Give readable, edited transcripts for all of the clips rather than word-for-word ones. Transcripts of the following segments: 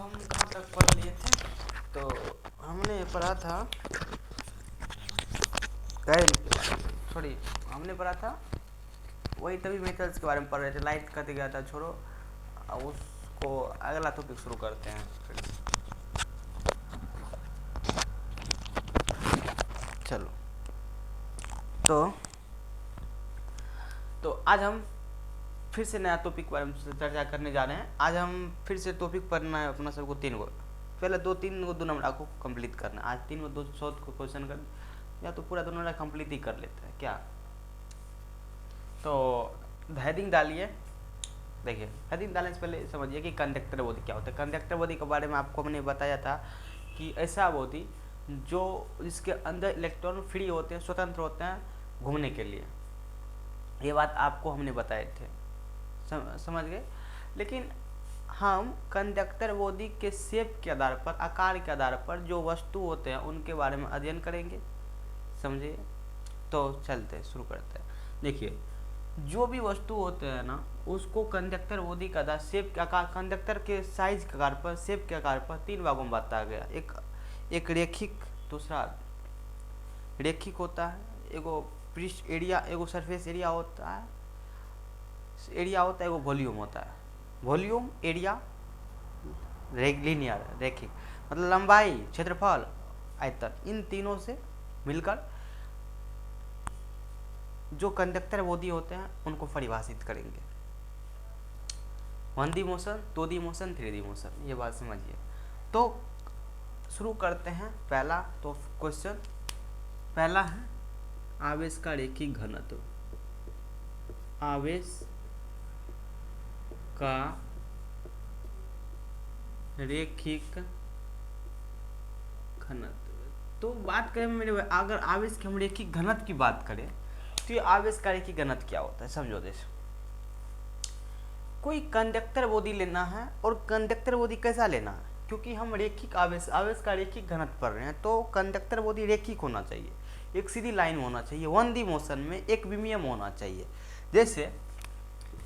हम कहाँ तक पढ़ लिए थे? तो हमने पढ़ा था कैल के बारे में, सॉरी हमने पढ़ा था वही तभी मेथड्स के बारे में पढ़ रहे थे। लाइट कट गया था, छोड़ो उसको, अगला टॉपिक शुरू करते हैं फिर से। चलो तो आज हम फिर से नया टॉपिक के बारे में चर्चा करने जा रहे हैं। आज हम फिर से टॉपिक पढ़ना है अपना सबको 3 गो, पहले 2 नंबर को कंप्लीट करना है। आज 3 गो 2 शॉर्ट को क्वेश्चन कर, या तो पूरा 2 नंबर कंप्लीट ही कर लेते हैं क्या। तो हेडिंग डालिए। देखिए हेडिंग डालने से पहले समझिए कि कंडक्टर बॉडी क्या होता है। कंडक्टर बॉडी के बारे में आपको हमने बताया था कि ऐसा बॉडी जो जिसके अंदर इलेक्ट्रॉन फ्री होते हैं, स्वतंत्र होते हैं घूमने के लिए। ये बात आपको हमने बताए थे, समझ गए। लेकिन हम कंडक्टर बॉडी के शेप के आधार पर, आकार के आधार पर जो वस्तु होते हैं उनके बारे में अध्ययन करेंगे, समझिए। तो चलते शुरू करते हैं। देखिए जो भी वस्तु होते हैं ना, उसको कंडक्टर बॉडी का आधार शेप के आकार, कंडक्टर के साइज के आकार पर, शेप के आकार पर 3 भागों में बांटा गया। एक रेखिक, दूसरा रेखिक होता है, एगो पृष्ठ एरिया, एगो सरफेस एरिया होता है, एगो वॉल्यूम होता है। वॉल्यूम, एरिया, लीनियर रेखिक मतलब लंबाई, क्षेत्रफल, आयतन, इन तीनों से मिलकर जो कंडक्टर बॉडी होते हैं उनको परिभाषित करेंगे। 1D motion, 2D motion, 3D motion, ये बात समझिए। तो शुरू करते हैं। पहला तो क्वेश्चन पहला है आवेश का रेखिक घनत्व। आवेश का रेखिक घनत्व। तो बात करें मेरे भाई, अगर आवेश के हम रेखिक घनत्व की बात करें तो ये आवेश का रेखिक घनत्व क्या होता है समझो। जैसे कोई कंडक्टर बॉडी लेना है, और कंडक्टर बॉडी कैसा लेना है, क्योंकि हम रेखिक आवेश का रेखिक घनत्व पढ़ रहे हैं, तो कंडक्टर बॉडी रेखिक होना चाहिए, एक सीधी लाइन होना चाहिए, 1D मोशन में एक विमीयम होना चाहिए। जैसे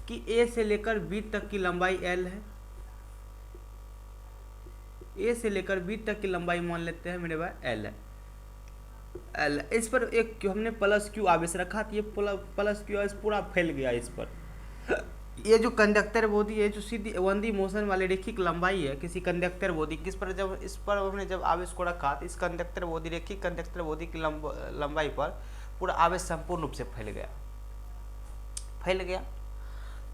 कि ए से लेकर बी तक की लंबाई L है, ए से लेकर बी तक की लंबाई मान लेते हैं मेरे भाई L है। L इस पर एक हमने प्लस क्यू आवेश रखा, तो ये प्लस क्यू आवेश पूरा फैल गया इस पर। ये जो कंडक्टर बॉडी है, जो सीधी 1D मोशन वाले रेखिक लंबाई है किसी कंडक्टर बॉडी, किस पर जब इस पर हमने जब आवेश को रखा, तो इस कंडक्टर बॉडी, रेखिक कंडक्टर बॉडी की लंबाई पर पूरा आवेश संपूर्ण रूप से फैल गया।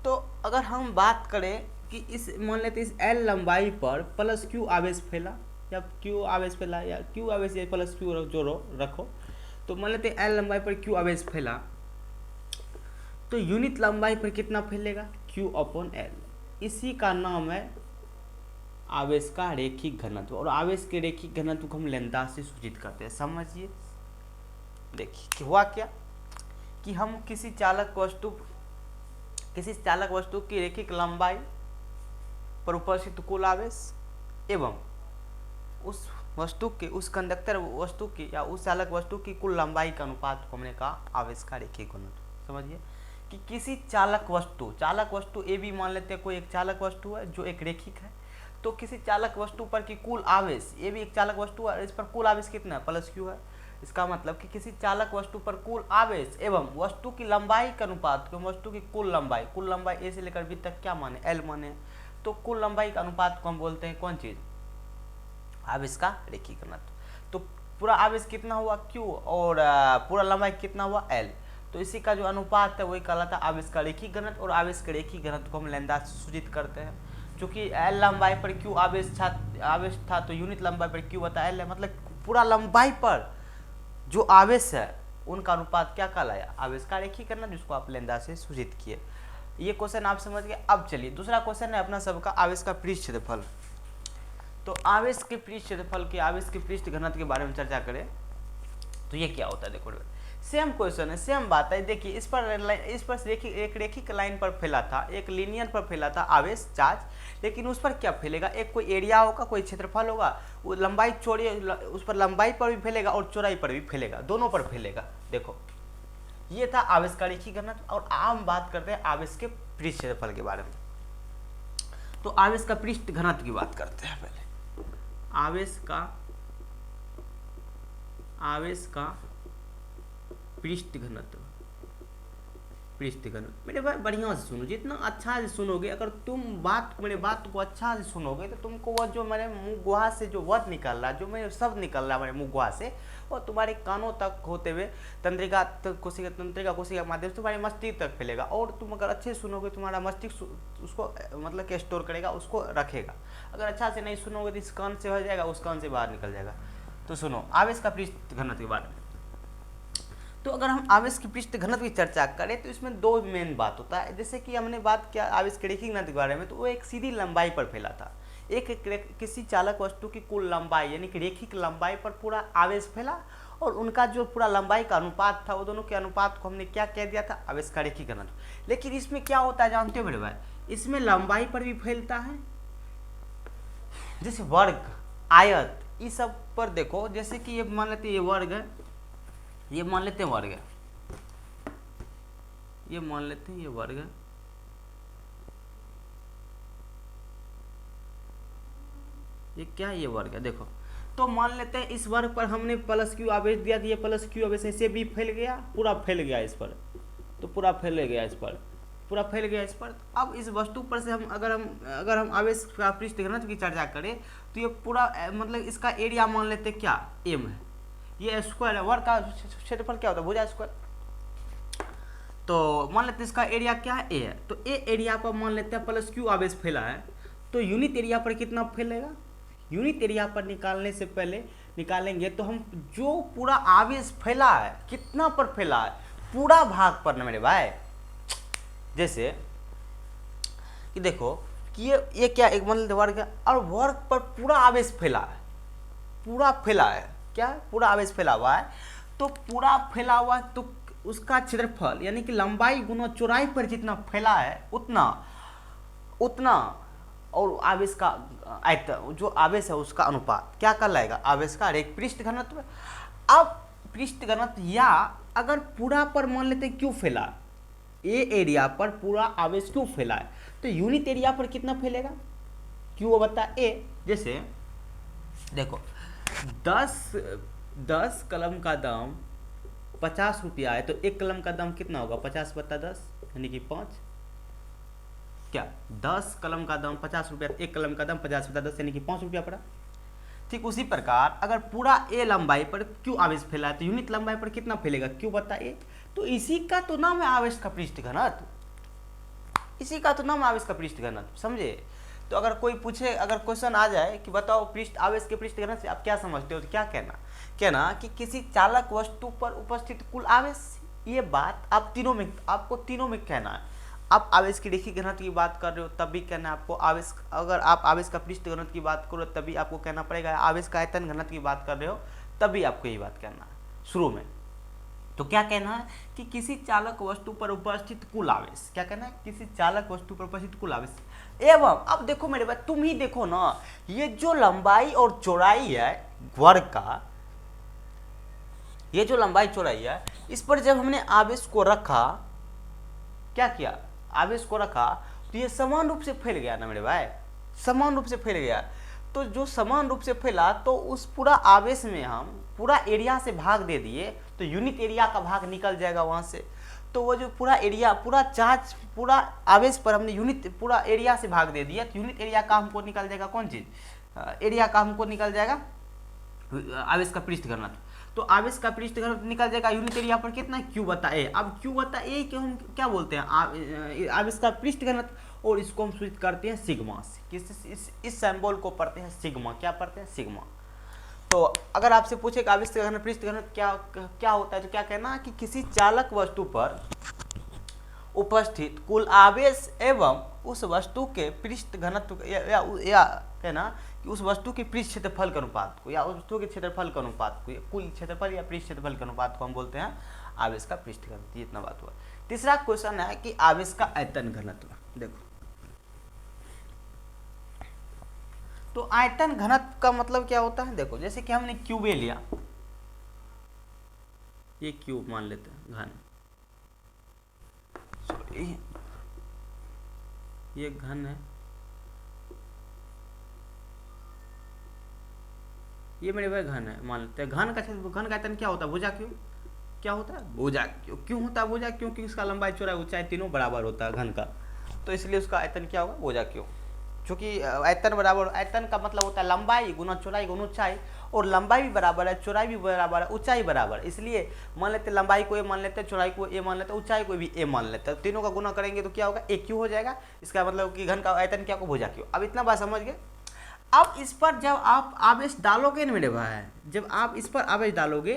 तो अगर हम बात करें कि इस मान लेते इस L लंबाई पर प्लस क्यू आवेश फैला, या क्यू आवेश फैला, या क्यू आवेश या प्लस क्यू जोड़ो रखो, तो मान लेते L लंबाई पर क्यू आवेश फैला, तो यूनिट लंबाई पर कितना फैलेगा, Q/L। इसी का नाम है आवेश का रेखिक घनत्व। और आवेश के रेखिक घनत्व को हम लैम्डा से सूचित करते हैं, समझिए। देखिए हुआ क्या कि हम किसी चालक वस्तु की रेखिक लंबाई पर उपस्थित कुल आवेश एवं उस वस्तु के, उस कंडक्टर वस्तु की या उस चालक वस्तु की कुल लंबाई का अनुपात को हमने कहा आवेश का रेखिक घनत्व। समझिए कि किसी चालक वस्तु ए भी मान लेते हैं, कोई एक चालक वस्तु है जो एक रेखिक है, तो किसी चालक वस्तु पर की कुल आवेश, ये भी एक चालक वस्तु है, इस पर कुल आवेश कितना है, प्लस क्यू है। इसका मतलब कि किसी चालक वस्तु पर कुल आवेश एवं वस्तु की लंबाई के अनुपात को, वस्तु की कुल लंबाई ए से लेकर बी तक क्या माने, L माने, तो कुल लंबाई का अनुपात को हम बोलते हैं कौन चीज, आवेश का रेखिक घनत्व। तो पूरा आवेश कितना हुआ Q, और पूरा लंबाई कितना हुआ L, तो इसी का जो अनुपात है वही कहलाता है आवेश का रेखिक घनत्व। और आवेश के रेखिक घनत्व को हम लैम्डा से सूचित करते हैं। क्योंकि L लंबाई पर Q आवेश था, तो यूनिट लंबाई पर Q बता L है, मतलब पूरा लंबाई पर जो आवेश है उनका अनुपात क्या कहलाया, आवेश का रेखिक घनत्व, जिसको आप लैम्डा से सूचित किए। ये क्वेश्चन आप समझ गए। अब चलिए दूसरा क्वेश्चन है अपना सबका आवेश का पृष्ठ क्षेत्रफल। तो आवेश के पृष्ठ क्षेत्रफल के, आवेश के पृष्ठ घनत्व के बारे में चर्चा करें तो ये क्या होता है। देखो सेम क्वेश्चन है, सेम बात है। देखिए इस पर एक रेखिक लाइन पर फैला था, एक लीनियर पर फैला था आवेश चार्ज, लेकिन उस पर क्या फैलेगा, एक कोई एरिया होगा, कोई क्षेत्रफल होगा, वो लंबाई चौड़ी, उस पर लंबाई पर भी फैलेगा और चौड़ाई पर भी फैलेगा, दोनों पर फैलेगा। देखो ये था आवेश का रेखिक घनत्व। और हम बात करते हैं आवेश के पृष्ठ क्षेत्रफल के बारे में। तो तो आवेश का पृष्ठ घनत्व की बात करते हैं पहले। आवेश का पृष्ठ घनत्व मेरे भाई बढ़िया से सुनो, जितना अच्छा से सुनोगे, अगर तुम मेरे बात को अच्छा से सुनोगे तो तुमको वह जो मेरे मुँह गुहा से जो वर्ड निकल रहा है, जो मेरे शब्द निकल रहा है मेरे मुँह गुहा से, वो तुम्हारे कानों तक होते हुए तंत्रिका कोशिका के माध्यम से तुम्हारे मस्तिष्क तक फैलेगा। और तुम अगर अच्छे से सुनोगे तुम्हारा मस्तिष्क उसको मतलब कि स्टोर करेगा, उसको रखेगा। अगर अच्छा से नहीं सुनोगे तो इस कान से हो जाएगा, उस कान से बाहर निकल जाएगा। तो सुनो आवेश का पृष्ठ घनत्व के बारे में। तो अगर हम आवेश की पृष्ठ घनत्व की चर्चा करें तो इसमें दो मेन बात होता है। जैसे कि हमने बात किया आवेश के रैखिक घनत्व के बारे में, तो वो एक सीधी लंबाई पर फैला था। किसी चालक वस्तु की कुल लंबाई यानी कि रैखिक लंबाई पर पूरा आवेश फैला, और उनका जो पूरा लंबाई का अनुपात था, वो दोनों के अनुपात को हमने क्या कह दिया था, आवेश का रैखिक घनत्व। लेकिन इसमें क्या होता है जानते हो मेरे भाई, इसमें लंबाई पर भी फैलता है, जैसे वर्ग, आयत, इस सब पर देखो। जैसे कि ये मान लेते ये वर्ग है, ये मान लेते हैं वर्ग है, ये मान लेते हैं ये वर्ग है, ये क्या है, ये वर्ग है। देखो तो मान लेते हैं इस वर्ग पर हमने प्लस क्यू आवेश दिया, ये प्लस क्यू आवेश ऐसे भी फैल गया, पूरा फैल गया इस पर, तो पूरा फैल गया इस पर, पूरा फैल गया इस पर। अब इस वस्तु पर से हम अगर हम आवेश का पृष्ठ घनत्व की चर्चा करें तो ये पूरा मतलब इसका एरिया मान लेते हैं क्या, एम है, ये स्क्वायर है, वर्ग का क्षेत्रफल क्या होता है, भुजा स्क्वायर। तो मान लेते हैं इसका एरिया क्या है, ए है। तो ए एरिया पर मान लेते हैं प्लस क्यू आवेश फैला है, तो यूनिट एरिया पर कितना फैलेगा, यूनिट एरिया पर निकालने से पहले निकालेंगे तो हम जो पूरा आवेश फैला है कितना पर फैला है, पूरा भाग पर ना मेरे भाई। जैसे कि देखो कि ये क्या एक मतलब वर्ग है, और वर्ग पर पूरा आवेश फैला है, पूरा फैला है, क्या पूरा आवेश फैला हुआ है। तो पूरा फैला हुआ है तो उसका क्षेत्रफल यानी कि लंबाई गुना चौड़ाई पर जितना फैला है उतना और आवेश का आयतन, जो आवेश है उसका अनुपात क्या कहलाएगा, आवेश का रेख पृष्ठ घनत्व। अब पृष्ठ घनत्व, या अगर पूरा पर मान लेते हैं क्यों फैला, ए एरिया पर पूरा आवेश क्यों फैला है, तो यूनिट एरिया पर कितना फैलेगा, क्यों बता ए। जैसे देखो 10 कलम का दाम 50 रुपया है, तो एक कलम का दाम कितना होगा, 50/10 यानी कि 5। क्या 10 कलम का दाम 50 रुपया, एक कलम का दाम 50/10 यानी कि 5 रुपया पड़ा। ठीक उसी प्रकार अगर पूरा ए लंबाई पर क्यों आवेश फैला है, तो यूनिट लंबाई पर कितना फैलेगा, क्यों बता ए। तो इसी का तो नाम है आवेश का पृष्ठ घनत्व, इसी का तो नाम आवेश का पृष्ठ घनत्व, समझे। तो अगर कोई पूछे, अगर क्वेश्चन आ जाए कि बताओ आवेश के पृष्ठ घनत्व से आप क्या समझते हो, तो क्या कहना कि किसी चालक वस्तु पर उपस्थित कुल आवेश। ये बात आपको तीनों में कहना है। आप आवेश की रैखिक घनत्व की बात कर रहे हो तब भी कहना है आपको आवेश, अगर आप आवेश का पृष्ठ घनत्व की बात करो तभी आपको कहना पड़ेगा, आवेश का आयतन घनत्व की बात कर रहे हो तभी आपको यही बात कहना है शुरू में। तो क्या कहना है कि किसी चालक वस्तु पर उपस्थित कुल आवेश, क्या कहना है, किसी चालक वस्तु पर उपस्थित कुल आवेश एवं। अब देखो मेरे भाई, तुम ही देखो ना, ये जो लंबाई और चौड़ाई है वर्ग का, ये जो लंबाई चौड़ाई है, इस पर जब हमने आवेश को रखा, क्या किया, आवेश को रखा, तो ये समान रूप से फैल गया ना मेरे भाई, समान रूप से फैल गया। तो जो समान रूप से फैला, तो उस पूरा आवेश में हम पूरा एरिया से भाग दे दिए, तो यूनिट एरिया का भाग निकल जाएगा वहां से। तो वो जो पूरा एरिया, पूरा चार्ज, पूरा आवेश पर हमने यूनिट पूरा एरिया से भाग दे दिया, तो यूनिट एरिया का हमको निकल जाएगा कौन चीज, एरिया का हमको निकल जाएगा आवेश का पृष्ठ घनत्व। तो आवेश का पृष्ठ घनत्व निकल जाएगा यूनिट एरिया पर कितना, क्यू बता ए। अब क्यू बता ए को हम क्या बोलते हैं, आवेश का पृष्ठ घनत्व, और इसको हम सूचित करते हैं सिग्मा से। इस सिंबल को पढ़ते हैं सिग्मा, क्या पढ़ते हैं, सिग्मा। तो अगर आपसे पूछे कि आवेश का पृष्ठ घनत्व क्या होता है, तो क्या कहना कि किसी चालक वस्तु पर उपस्थित कुल आवेश एवं उस वस्तु के पृष्ठ घनत्व या कहना कि उस वस्तु के पृष्ठ क्षेत्रफल के अनुपात को, या उस वस्तु के क्षेत्रफल के अनुपात को, कुल क्षेत्रफल या पृष्ठ क्षेत्रफल के अनुपात को हम बोलते हैं आवेश का पृष्ठ घनत्व। इतना बात हुआ। तीसरा क्वेश्चन है कि आवेश का आयतन घनत्व। देखो तो आयतन घनत्व का मतलब क्या होता है, देखो जैसे कि हमने क्यूब ए लिया, ये क्यूब मान लेते हैं घन, ये घन है, ये मेरे भाई घन है, मान लेते हैं घन का आयतन क्या होता है, भुजा क्यों, क्या होता है, भुजा क्यों होता है भुजा, क्योंकि इसका लंबाई चौड़ाई ऊंचाई तीनों बराबर होता है घन का, तो इसलिए उसका आयतन क्या होगा, भुजा क्यों, क्योंकि आयतन बराबर, आयतन का मतलब होता है लंबाई गुना चौड़ाई गुना ऊंचाई, और लंबाई भी बराबर है, चौड़ाई भी बराबर है, ऊंचाई बराबर, इसलिए मान लेते लंबाई को ए मान लेते हैं, चौड़ाई को ए मान लेते हैं, ऊंचाई को भी ए मान लेते हैं, तीनों का गुना करेंगे तो क्या होगा, ए क्यू हो जाएगा, इसका मतलब कि घन का आयतन क्या होगा, भुजा क्यों। अब इतना बात समझ गए। अब इस पर जब आप आवेश डालोगे ना मेरे भाई, जब आप इस पर आवेश डालोगे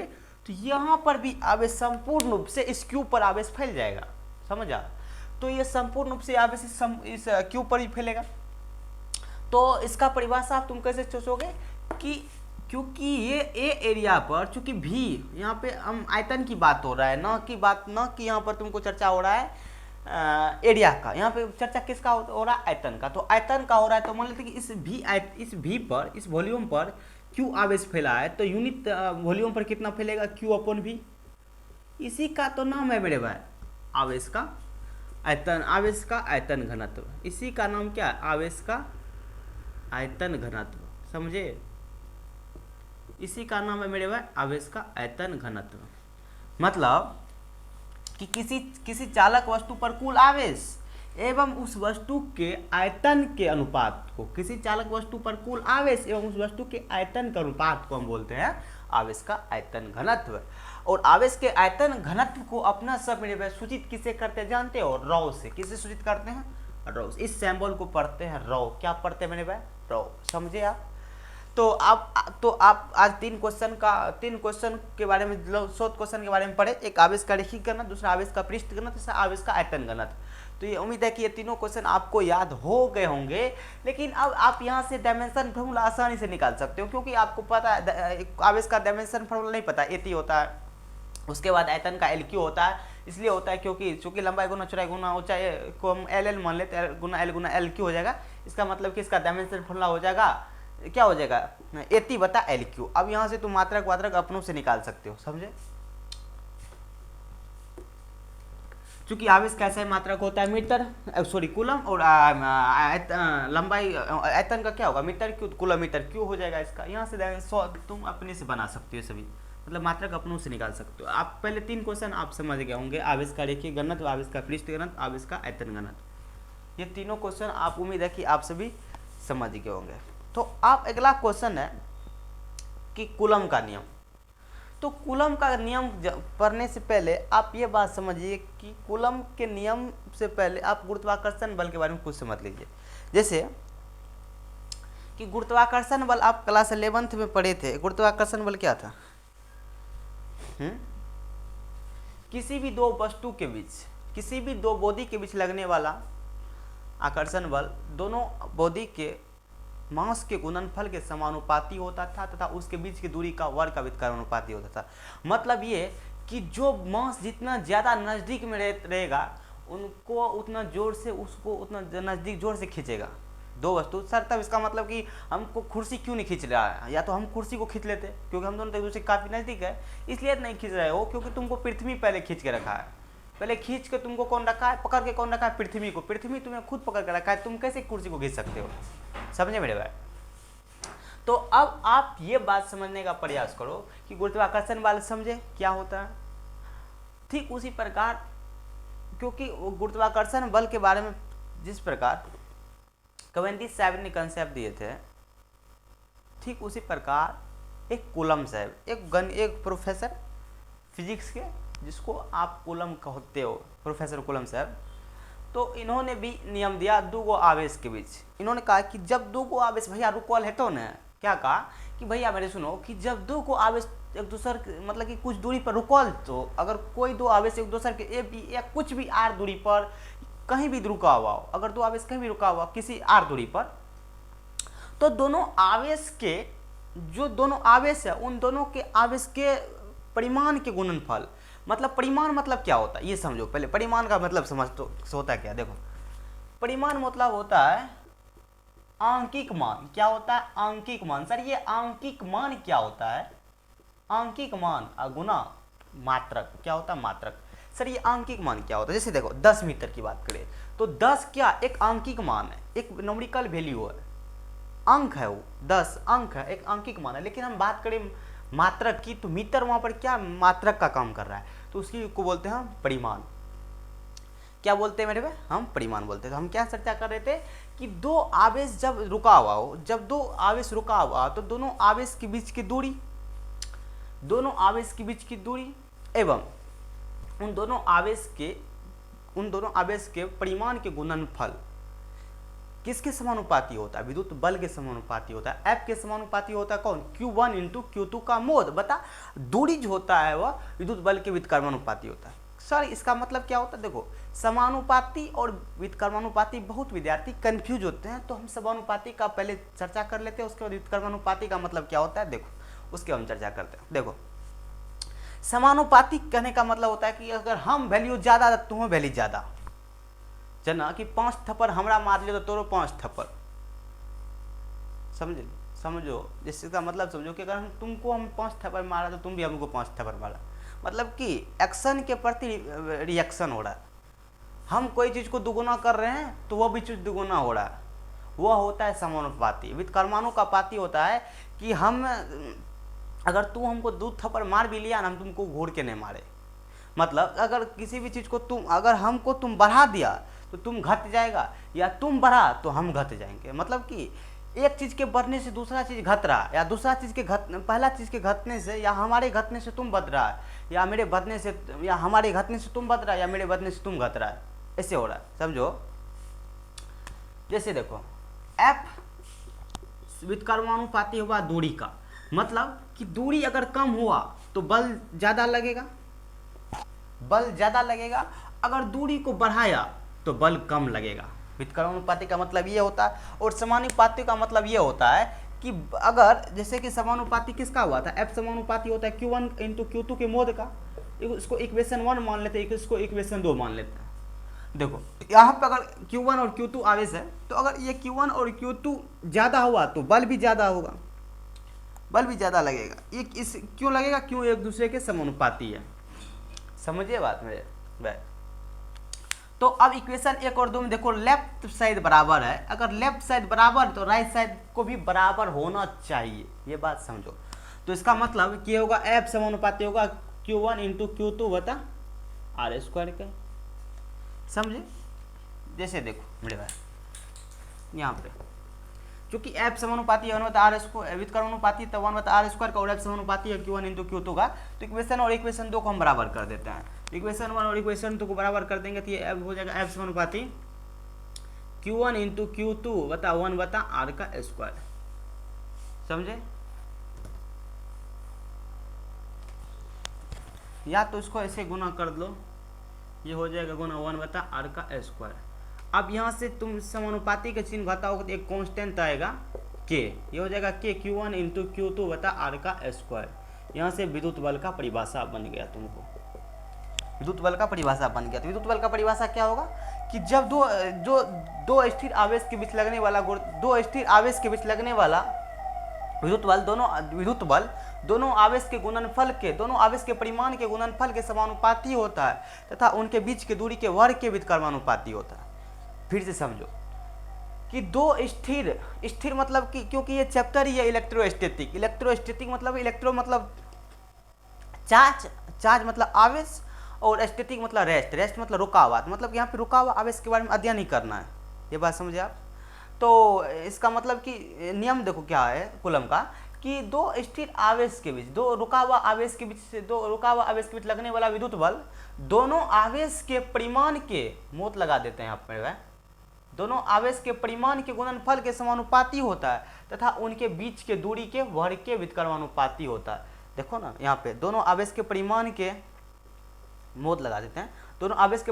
तो यहाँ पर भी आवेश संपूर्ण रूप से इस क्यू पर आवेश फैल जाएगा, समझा, तो ये संपूर्ण रूप से आवेश इस क्यू पर ही फैलेगा। तो इसका परिभाषा आप तुम कैसे सोचोगे कि क्योंकि ये ए एरिया पर, चूंकि भी यहाँ पे हम आयतन की बात हो रहा है, न कि यहाँ पर तुमको चर्चा हो रहा है एरिया का, यहाँ पे चर्चा किसका हो रहा है, आयतन का, तो आयतन का हो रहा है, तो मान लेते कि इस भी पर, इस वॉल्यूम पर क्यू आवेश फैला है, तो यूनिट वॉल्यूम पर कितना फैलेगा, क्यू अपॉन भी, इसी का तो नाम है मेरे भाई आवेश का आयतन, आवेश का आयतन घनत्व, इसी का नाम क्या है, आवेश का आयतन घनत्व, समझे, इसी का नाम है मेरे भाई आवेश का आयतन घनत्व। मतलब कि किसी चालक वस्तु पर कुल आवेश एवं उस वस्तु के आयतन के अनुपात को, किसी चालक वस्तु पर कुल आवेश एवं उस वस्तु के आयतन के अनुपात को हम बोलते हैं आवेश का आयतन घनत्व। और आवेश के आयतन घनत्व को अपना सब मेरे भाई सूचित किसे करते हैं जानते हो, रॉ से। किसे सूचित करते हैं, रॉ। इस सिंबल को पढ़ते हैं रॉ, क्या पढ़ते हैं मेरे भाई, रॉ, समझे आप। तो आप आज तीन क्वेश्चन के बारे में, शोध क्वेश्चन के बारे में पढ़े, एक आवेश का रेखीय घनत्व, दूसरा आवेश का पृष्ठ घनत्व, तीसरा आवेश का आयतन घनत्व। तो ये उम्मीद है कि ये तीनों क्वेश्चन आपको याद हो गए होंगे। लेकिन अब आप यहाँ से डायमेंशन फार्मूला आसानी से निकाल सकते हो, क्योंकि आपको पता है आवेश का डायमेंशन फार्मूला नहीं पता, एटी होता है, उसके बाद आयतन का एल क्यू होता है, इसलिए होता है क्योंकि लंबाई गुना चौड़ाई गुना ऊंचाई को हम एल मान लेते हैं, गुना एल क्यू हो जाएगा। इसका मतलब कि इसका डायमेंशन फार्मूला हो जाएगा, क्या हो जाएगा, एटी बता एल क्यू। अब यहां से तुम मात्रक वात्रक अपनों से निकाल सकते हो, समझे। चूंकि आवेश कैसा मात्रक होता है, मीटर, सॉरी कूलम, और लंबाई आयतन का क्या होगा, मीटर क्यू, कूलम मीटर क्यू हो जाएगा इसका। यहाँ से तुम अपने से बना सकते हो सभी, मतलब मात्रक अपनों से निकाल सकते हो। आप पहले तीन क्वेश्चन आप समझ गए होंगे, आवेश का रेखीय घनत्व, आवेश का पृष्ठ घनत्व, आवेश का आयतन घनत्व। ये तीनों क्वेश्चन आप उम्मीद है कि आप सभी समझ गए होंगे। तो आप अगला क्वेश्चन है कि कूलम का नियम। तो कूलम का नियम पढ़ने से पहले आप ये बात समझिए कि कूलम के नियम से पहले आप गुरुत्वाकर्षण बल के बारे में कुछ समझ लीजिए। जैसे कि गुरुत्वाकर्षण बल आप क्लास 11th में पढ़े थे। गुरुत्वाकर्षण बल क्या था, किसी भी दो वस्तु के बीच, किसी भी दो बोधि के बीच लगने वाला आकर्षण बल दोनों बोधि के मास के गुणनफल के समानुपाती होता था तथा उसके बीच की दूरी का वर्ग का व्युत्क्रमानुपाती होता था। मतलब ये कि जो मास जितना ज़्यादा नज़दीक में रहेगा उनको उतना जोर से, उसको उतना नज़दीक जोर से खींचेगा दो वस्तु। सर तब इसका मतलब कि हमको कुर्सी क्यों नहीं खींच रहा है, या तो हम कुर्सी को खींच लेते क्योंकि हम दोनों एक दूसरे काफ़ी नज़दीक है, इसलिए नहीं खींच रहे हो क्योंकि तुमको पृथ्वी पहले खींच के रखा है। पहले खींच के तुमको कौन रखा है, पकड़ के कौन रखा है, पृथ्वी को। पृथ्वी तुम्हें खुद पकड़ के रखा है, तुम कैसे कुर्सी को खींच सकते हो, समझे मेरे भाई। तो अब आप ये बात समझने का प्रयास करो कि गुरुत्वाकर्षण बल समझे क्या होता है। ठीक उसी प्रकार, क्योंकि गुरुत्वाकर्षण बल के बारे में जिस प्रकार कैवेंडिश साहब ने कंसेप्ट दिए थे, ठीक उसी प्रकार एक कूलम साहब, एक प्रोफेसर फिजिक्स के जिसको आप कूलम कहते हो, प्रोफेसर कूलम साहब, तो इन्होंने भी नियम दिया दो गो आवेश के बीच। इन्होंने कहा कि जब दो गो आवेश भैया रुकल है तो न, क्या कहा कि भैया मेरे सुनो कि जब दो गो आवेश एक दूसरे मतलब कि कुछ दूरी पर रुकल, तो अगर कोई दो आवेश एक दूसरे के ए बी या कुछ भी आर दूरी पर कहीं भी रुका हुआ हो, अगर दो आवेश कहीं भी रुका हुआ किसी आर दूरी पर, तो दोनों आवेश के जो दोनों आवेश है उन दोनों के आवेश के परिमाण के गुणनफल, मतलब परिमाण मतलब क्या होता है ये समझो पहले। परिमाण का मतलब समझ तो होता है क्या, देखो परिमाण मतलब होता है आंकिक मान। क्या होता है, आंकिक मान। सर ये आंकिक मान क्या होता है, आंकिक मान गुना मात्रक, क्या होता है मात्रक। सर ये आंकिक मान क्या होता है, जैसे देखो 10 मीटर की बात करें तो 10 क्या एक आंकिक मान है, एक न्यूमेरिकल वैल्यू है। अंक है, वो 10 अंक है, एक अंकिक मान है। लेकिन हम बात करें मात्रक की, तो मीटर वहाँ पर क्या मात्रक का काम कर रहा है, तो उसकी को बोलते हैं हम परिमाण। क्या बोलते हैं मेरे भाई, हम परिमाण बोलते हैं। तो हम क्या चर्चा कर रहे थे कि दो आवेश जब रुका हुआ हो, जब दो आवेश रुका हुआ तो दोनों आवेश के बीच की दूरी, दोनों आवेश के बीच की दूरी एवं उन दोनों आवेश के परिमाण के गुणनफल किसके समानुपाती होता है, विद्युत बल के समानुपाती होता है। F के समानुपाती होता है कौन, Q1 इंटू Q2 का मोद। बता, दूरी जो होता है वह विद्युत बल के व्युत्क्रमानुपाती होता है। सर इसका मतलब क्या होता है, देखो समानुपाती और व्युत्क्रमानुपाती बहुत विद्यार्थी कंफ्यूज होते हैं, तो हम समानुपाती का पहले चर्चा कर लेते हैं, उसके बाद व्युत्क्रमानुपाती का मतलब क्या होता है, देखो उसके हम चर्चा करते हैं। देखो समानुपाती कहने का मतलब होता है कि अगर हम वैल्यू ज्यादा तुम्हें वैल्यू ज्यादा, जना कि 5 थप्पड़ हमरा मार लियो तो तोरो 5 थप्पड़, समझो जिसका मतलब समझो कि अगर हम 5 थप्पड़ मारा तो तुम भी हमको 5 थप्पड़ मारा, मतलब कि एक्शन के प्रति रिएक्शन हो रहा है। हम कोई चीज को दुगुना कर रहे हैं तो वह भी चीज दुगुना हो रहा है, वह होता है समानुपाती। व्युत्क्रमानुपाती होता है कि हम अगर तू हमको 2 थप्पड़ मार भी लिया ना, हम तुमको घूर के नहीं मारे, मतलब अगर किसी भी चीज को अगर हमको तुम बढ़ा दिया तो तुम घट जाएगा, या तुम बढ़ा तो हम घट जाएंगे। मतलब कि एक चीज के बढ़ने से दूसरा चीज घट रहा, या दूसरा चीज के पहला चीज के घटने से, या हमारे घटने से तुम बढ़ रहा है, या मेरे बढ़ने से, या हमारे घटने से तुम बढ़ रहा है, या मेरे बढ़ने से तुम घट रहा है, ऐसे हो रहा है, समझो। जैसे देखो F व्युत्क्रमानुपाती हुआ दूरी का, मतलब कि दूरी अगर कम हुआ तो बल ज्यादा लगेगा, बल ज्यादा लगेगा, अगर दूरी को बढ़ाया तो बल कम लगेगा। व्युत्क्रमानुपाती का मतलब ये होता है, और समानुपाती का मतलब ये होता है कि अगर जैसे कि समानुपाती किसका हुआ था, F समानुपाती होता है Q1 इंटू Q2 के मोद का, इसको इक्वेशन 1 मान लेते हैं, इसको इक्वेशन 2 मान लेते हैं। देखो यहाँ पे अगर Q1 और Q2 आवेश है, तो अगर ये Q1 और Q2 ज्यादा हुआ तो बल भी ज्यादा होगा, बल भी ज्यादा लगेगा। ये इस क्यों लगेगा, क्यों एक दूसरे के समानुपाती है, समझिए बात मेरे। तो अब इक्वेशन 1 और 2 में देखो लेफ्ट साइड बराबर है, अगर लेफ्ट साइड बराबर तो राइट साइड को भी बराबर होना चाहिए, ये बात समझो। तो इसका मतलब क्या होगा, F समानुपाती होगा Q1 इंटू Q2 बता R स्क्वायर का, समझे। जैसे देखो मेरे भाई यहाँ पे क्योंकि F समानुपाती है 1/r स्क्वायर, व्युत्क्रमानुपाती तो 1/r स्क्वायर का, और F समानुपाती है Q1 इंटू Q2 का, तो इक्वेशन और इक्वेशन 2 को हम बराबर कर देते हैं। इक्वेशन 1 और इक्वेशन 2 को बराबर कर देंगे तो ये हो जाएगा F समानुपाती Q1 इंटू Q2 बता 1/r का स्क्वायर, समझे। या तो इसको ऐसे गुना कर लो, ये हो जाएगा गुना 1/r का स्क्वायर। अब यहाँ से तुम समानुपाती के चिन्ह घटाओगे तो एक कांस्टेंट आएगा k, ये हो जाएगा k Q1 इंटू Q2 बता r का स्क्वायर। यहाँ से विद्युत बल का परिभाषा बन गया, तुमको विद्युत बल का परिभाषा बन गया। तो विद्युत बल का परिभाषा क्या होगा कि जब दो स्थिर आवेश के बीच लगने वाला विद्युत बल दोनों आवेश के गुणनफल के, दोनों आवेश के परिमाण के गुणनफल के समानुपाती होता है, तथा उनके बीच की दूरी के वर्ग के व्युत्क्रमानुपाती होता है। फिर से समझो कि दो स्थिर मतलब कि, क्योंकि ये चैप्टर ही है इलेक्ट्रोस्टैटिक मतलब इलेक्ट्रो मतलब चार्ज मतलब आवेश, और स्टैटिक मतलब रेस्ट मतलब रुका हुआ, मतलब यहाँ पे रुका हुआ आवेश के बारे में अध्ययन ही करना है, ये बात समझे आप। तो इसका मतलब कि नियम देखो क्या है कूलम का, कि दो स्थिर आवेश के बीच, दो रुका हुआ आवेश के बीच लगने वाला विद्युत बल दोनों आवेश के परिमाण के मोत लगा देते हैं यहाँ पर, दोनों आवेश के परिमाण के गुणनफल के समानुपाती होता है, तथा उनके बीच के दूरी के वर्ग के व्युत्क्रमानुपाती होता है। देखो ना यहाँ पे दोनों आवेश के परिमाण के मोद लगा देते हैं, दोनों आवेश के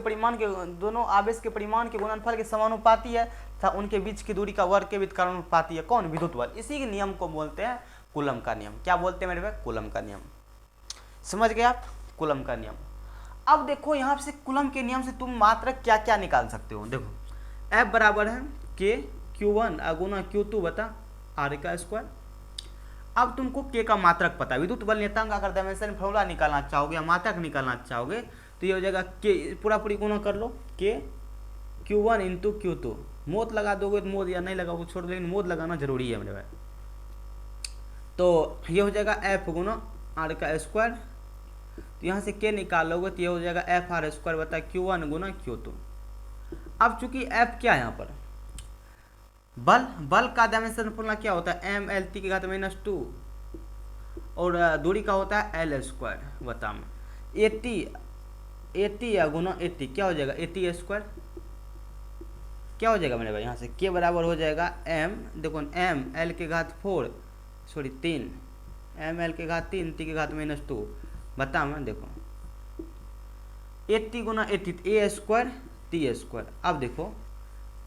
परिमाण के गुणनफल के समानुपाती है तथा उनके बीच की दूरी का वर्ग के व्युत्क्रमानुपाती है कौन, विद्युत बल। इसी के नियम को बोलते हैं कूलम का नियम। क्या बोलते हैं मेरे भाई, कूलम का नियम। समझ गए आप, कूलम का नियम। अब देखो यहाँ से कूलम के नियम से तुम मात्रक क्या क्या निकाल सकते हो। देखो F बराबर है K Q1 गुना Q2 बता R का स्क्वायर। अब तुमको K का मात्रक पता है, विद्युत बल नियतांक अगर डायमेंशन फॉर्मूला निकालना चाहोगे या मात्रक निकालना चाहोगे तो ये हो जाएगा K पूरा गुना कर लो, K Q1 इंटू Q2 मोद लगा दोगे तो मोद, या नहीं लगाओगे छोड़ दो, लेकिन मोद लगाना जरूरी है मेरे भाई। तो ये हो जाएगा एफ गुना आर का स्क्वायर, तो यहाँ से के निकालोगे तो ये हो जाएगा एफ आर स्क्वायर बता Q1 गुना Q2। अब चूंकि एफ क्या है यहाँ पर बल, बल का डायमेंशन फॉर्मूला क्या होता है एम एल टी की घात -2, और दूरी का होता है एल स्क्वायर बता में 80 या गुना 80 क्या हो जाएगा 80 स्क्वायर, क्या हो जाएगा मेरे भाई यहाँ से के बराबर हो जाएगा एम, देखो एम एल के घात 4 सॉरी 3, एम एल के घात 3 टी के घात -2 बता मैं देखो 80 गुना 80 ए स्क्वायर टी स्क्वायर। अब देखो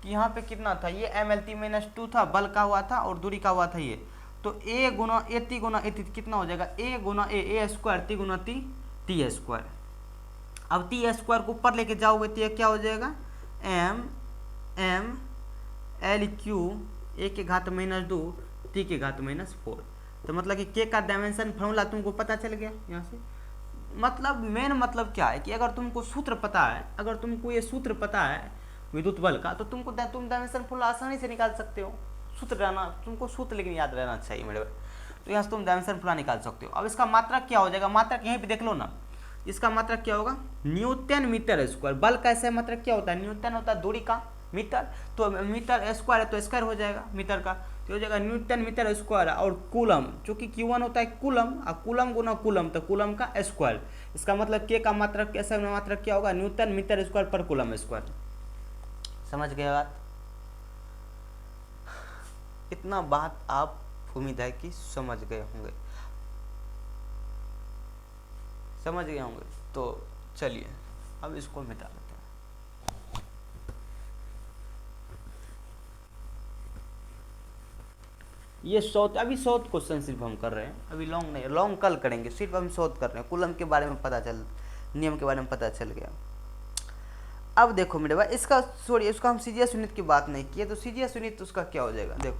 कि यहाँ पे कितना था ये एम एल टी -2 था, बल का हुआ था और दूरी का हुआ था ये, तो ए गुना 80 कितना हो जाएगा ए गुना ए स्क्वायर टी गुना टी स्क्वायर। अब टी स्क्वायर को ऊपर लेके जाओगे तो ये क्या हो जाएगा एम एल क्यू ए के घात -2 टी के घात -4। तो मतलब कि के का डायमेंशन फॉर्मूला तुमको पता चल गया यहाँ से। मतलब मेन मतलब क्या है कि अगर तुमको सूत्र पता है, अगर तुमको ये सूत्र पता है विद्युत बल का, तो तुम डायमेंशन फॉर्मूला आसानी से निकाल सकते हो। सूत्र रहना तुमको सूत्र लेकिन याद रहना चाहिए मेरे भाई, तो यहाँ से तुम डायमेंशन फॉर्मूला निकाल सकते हो। अब इसका मात्रक क्या हो जाएगा, मात्रक यहीं पे देख लो ना, इसका मात्रक क्या होगा न्यूटन मीटर स्क्वायर। बल का ऐसा मात्रक क्या होता है न्यूटन होता है, दूरी का मीटर, तो मीटर स्क्वायर है तो स्क्वायर हो जाएगा मीटर का, तो हो जाएगा न्यूटन मीटर स्क्वायर। और कूलम चूंकि Q1 होता है कूलम, और कूलम गुना कूलम तो कूलम का स्क्वायर, इसका मतलब के का मात्रक ऐसा मात्रक क्या होगा न्यूटन मीटर स्क्वायर पर कूलम स्क्वायर। समझ गए बात, इतना बात आप उम्मीद है कि समझ गए होंगे, समझ गए होंगे। तो चलिए अब इसको मिटा लेते हैं। ये अभी 100 क्वेश्चन सिर्फ हम कर रहे हैं, अभी लॉन्ग नहीं, लॉन्ग कल करेंगे, सिर्फ हम 100 कर रहे हैं। कूलम के बारे में पता चल, नियम के बारे में पता चल गया। अब देखो मेरे भाई इसका सॉरी इसका हम सीजीएस यूनिट की बात नहीं किए, तो सीजीएस यूनिट उसका क्या हो जाएगा देखो,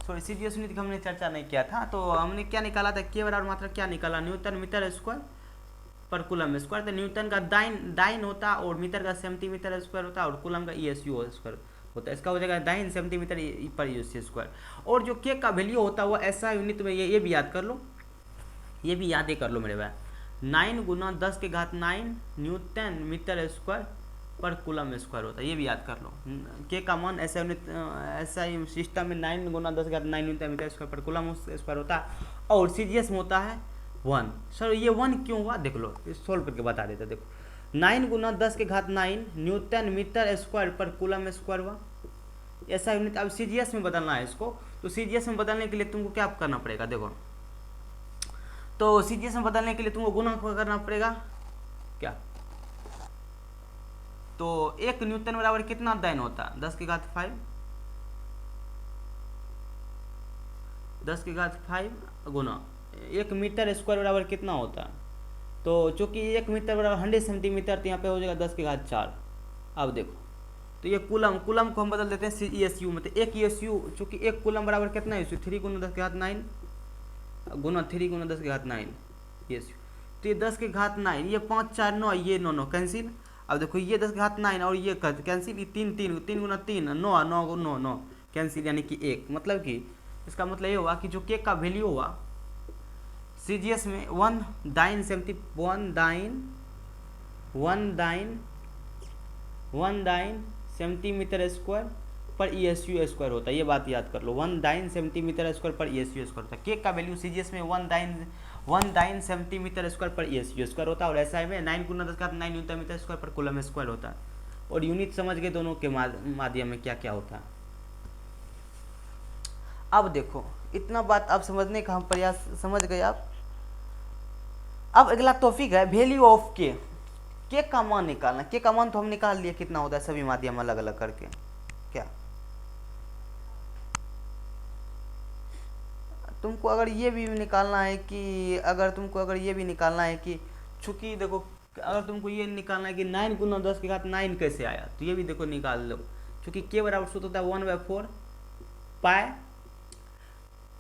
सॉरी सीजीएस यूनिट का हमने चर्चा नहीं किया था। तो हमने क्या निकाला था के बराबर मात्रक क्या निकाला न्यूटन मीटर स्क्वायर पर कूलम स्क्वायर। तो न्यूटन का दाइन होता और मीटर का सेंटीमीटर स्क्वायर होता और कूलम का ESU स्क्वायर होता है, इसका हो जाएगा दाइन सेंटीमीटर पर ESU स्क्वायर। और जो के का वैल्यू होता है वो ऐसा यूनिट में, ये भी याद कर लो, ये भी याद ही कर लो मेरे भाई 9 गुना 10 के घात 9 न्यूटन मीटर स्क्वायर पर कूलम स्क्वायर होता है, ये भी याद कर लो। के का मान ऐसा यूनिट ऐसा ही सिस्टम में 9 गुना 10 के घात 9 न्यूटन मीटर स्क्वायर पर कूलम स्क्वायर होता है, और सीजीएस में होता है 1। सर ये 1 क्यों हुआ देख लो, सोल्व करके बता देते। देखो 9 गुना 10 के घात 9 न्यूटन मीटर स्क्वायर पर कूलम स्क्वायर हुआ, ऐसा यूनिट। अब सीजीएस में बदलना है इसको, तो सीजीएस में बदलने के लिए तुमको क्या करना पड़ेगा देखो, तो सीजीएस में बदलने के लिए तुमको गुणा करना पड़ेगा क्या, तो 1 न्यूटन बराबर कितना दाइन होता है 10 की घात 5, 10 की घात 5 गुना 1 मीटर स्क्वायर बराबर कितना होता है, तो चूंकि 1 मीटर बराबर 100 सेंटीमीटर, तो यहाँ पे हो जाएगा 10 की घात 4। अब देखो तो ये कूलम को हम बदल देते हैं ESU में, तो 1 ESU चूंकि 1 कूलम बराबर कितना है 3 गुना 10 के घात 9 गुना 3 गुना 10 के घात 9 ESU, तो ये 10 के घात 9, ये 5 4 9, ये 9 9 कैंसिल। अब देखो ये 10 के घात 9 और ये कैंसिल, ये 3 गुना 3 9 9 9 9 कैंसिल, यानी कि 1। मतलब कि इसका मतलब ये हुआ कि जो के का वैल्यू हुआ सीजीएस में 1 दाइन सेंटीमीटर स्क्वायर पर ESU स्क्वायर होता है, ये बात याद कर लो। 1 दाइन सेंटीमीटर स्क्वायर पर ESU स्क्वायर होता है। के का वैल्यू सीजीएस में 1 दाइन सेंटीमीटर स्क्वायर पर ESU स्क्वायर होता है, और ऐसा में 9 गुना 10 का 9 न्यूटन मीटर स्क्वायर पर कूलम स्क्वायर होता है। और यूनिट समझ गए दोनों के माध्यम में क्या क्या होता है। अब देखो इतना बात आप समझने का हम प्रयास समझ गए आप। अब अगला टॉपिक है वैल्यू ऑफ के का मान निकालना। के का मान तो हम निकाल लिए कितना होता है सभी माध्यम अलग अलग करके, क्या तुमको अगर ये भी निकालना है कि चूंकि देखो अगर तुमको ये निकालना है कि 9 गुना 10 के घात 9 कैसे आया, तो ये भी देखो निकाल लो। चूंकि के बराबर सूत्र होता है 1/4 पाई,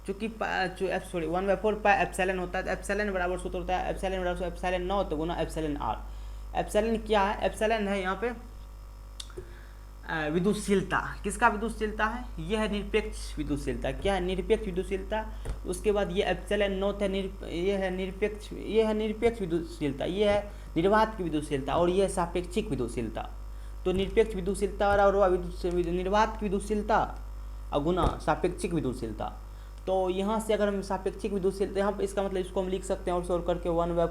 चूंकि 1/4 पाई एप्सिलॉन होता है, तो एप्सिलॉन बराबर सूत्र होता है एप्सिलॉन 0 तो गुना एप्सिलॉन r। एप्सिलॉन क्या है, एप्सिलॉन है यहाँ पे विद्युतशीलता। किसका विद्युतशीलता है? यह है निरपेक्ष विद्युतशीलता। क्या है? निरपेक्ष विद्युतशीलता। उसके बाद ये एप्सिलॉन नॉट है, ये है निरपेक्ष विद्युतशीलता, ये है निर्वात की विद्युतशीलता, और ये है सापेक्षिक विद्युतशीलता। तो निरपेक्ष विद्युतशीलता और निर्वात की विद्युतशीलता और गुना सापेक्षिक विद्युतशीलता। तो यहाँ से अगर हम सापेक्षिक विद्युतशीलता, यहाँ पर इसका मतलब इसको हम लिख सकते हैं और सोल्व करके 1/4